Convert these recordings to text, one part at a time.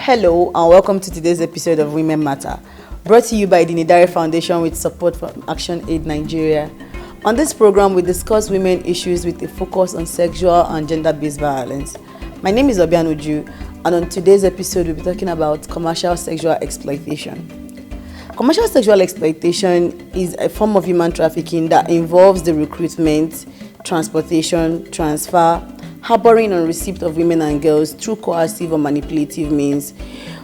Hello and welcome to today's episode of Women Matter, brought to you by the Nidari Foundation with support from Action Aid Nigeria. On this program, we discuss women issues with a focus on sexual and gender-based violence. My name is Obianuju, and on today's episode, we'll be talking about commercial sexual exploitation. Commercial sexual exploitation is a form of human trafficking that involves the recruitment, transportation, transfer, harboring and receipt of women and girls through coercive or manipulative means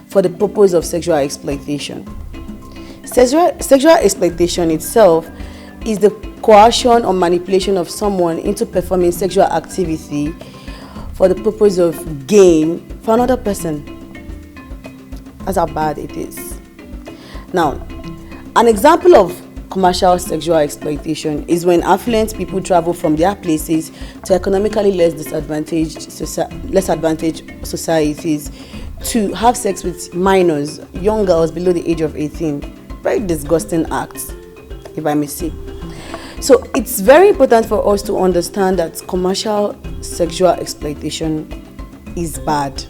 for the purpose of sexual exploitation. Sexual exploitation itself is the coercion or manipulation of someone into performing sexual activity for the purpose of gain for another person. That's how bad it is. Now, an example of commercial sexual exploitation is when affluent people travel from their places to economically less advantaged societies to have sex with minors, young girls below the age of 18. Very disgusting acts, if I may say. So it's very important for us to understand that commercial sexual exploitation is bad,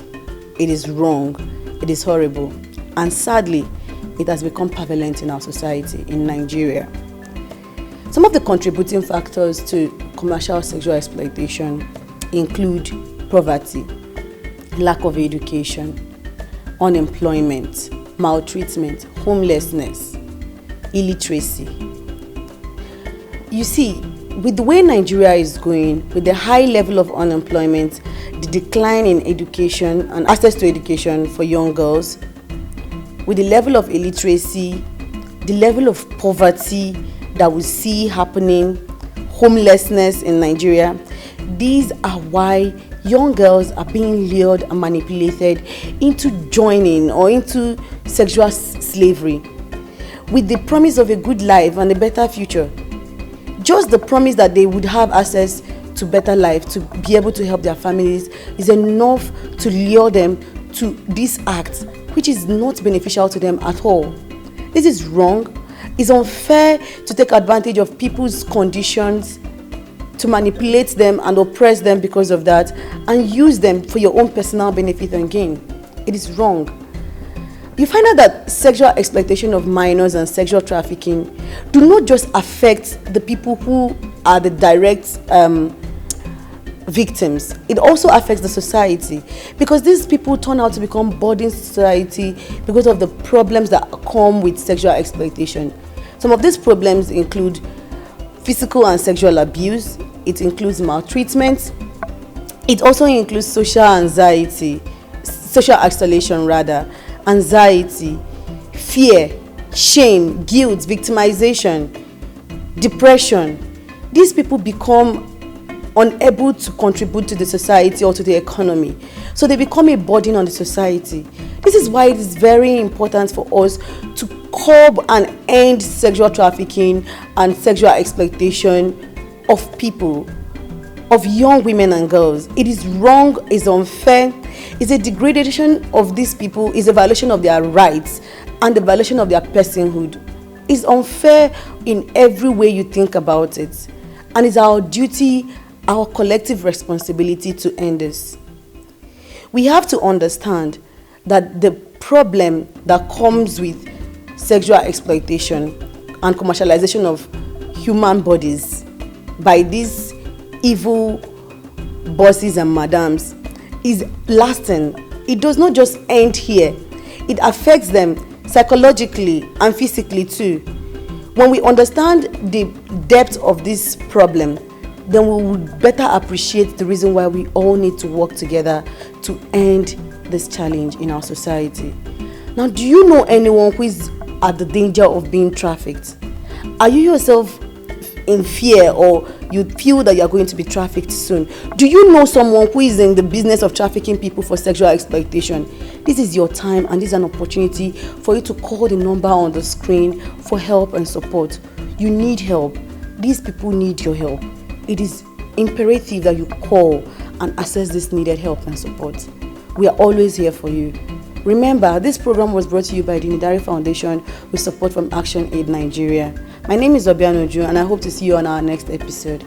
it is wrong, it is horrible, and sadly, it has become prevalent in our society in Nigeria. Some of the contributing factors to commercial sexual exploitation include poverty, lack of education, unemployment, maltreatment, homelessness, illiteracy. You see, with the way Nigeria is going, with the high level of unemployment, the decline in education and access to education for young girls, with the level of illiteracy, the level of poverty that we see happening, homelessness in Nigeria, these are why young girls are being lured and manipulated into joining or into sexual slavery with the promise of a good life and a better future. Just the promise that they would have access to better life, to be able to help their families, is enough to lure them to this act, which is not beneficial to them at all. This is wrong. It's unfair to take advantage of people's conditions, to manipulate them and oppress them because of that, and use them for your own personal benefit and gain. It is wrong. You find out that sexual exploitation of minors and sexual trafficking do not just affect the people who are the direct victims. It also affects the society, because these people turn out to become burden to society because of the problems that come with sexual exploitation. Some of these problems include physical and sexual abuse. It includes maltreatment. It also includes social isolation, anxiety, fear, shame, guilt, victimization, depression. These people become unable to contribute to the society or to the economy. So they become a burden on the society. This is why it is very important for us to curb and end sexual trafficking and sexual exploitation of people, of young women and girls. It is wrong, it's unfair, it's a degradation of these people, it's a violation of their rights and the violation of their personhood. It's unfair in every way you think about it. And it's our duty, our collective responsibility to end this. We have to understand that the problem that comes with sexual exploitation and commercialization of human bodies by these evil bosses and madams is lasting. It does not just end here. It affects them psychologically and physically too. When we understand the depth of this problem, then we would better appreciate the reason why we all need to work together to end this challenge in our society. Now, do you know anyone who is at the danger of being trafficked? Are you yourself in fear, or you feel that you are going to be trafficked soon? Do you know someone who is in the business of trafficking people for sexual exploitation? This is your time, and this is an opportunity for you to call the number on the screen for help and support. You need help. These people need your help. It is imperative that you call and access this needed help and support. We are always here for you. Remember, this program was brought to you by the Nidari Foundation with support from Action Aid Nigeria. My name is Obianuju, and I hope to see you on our next episode.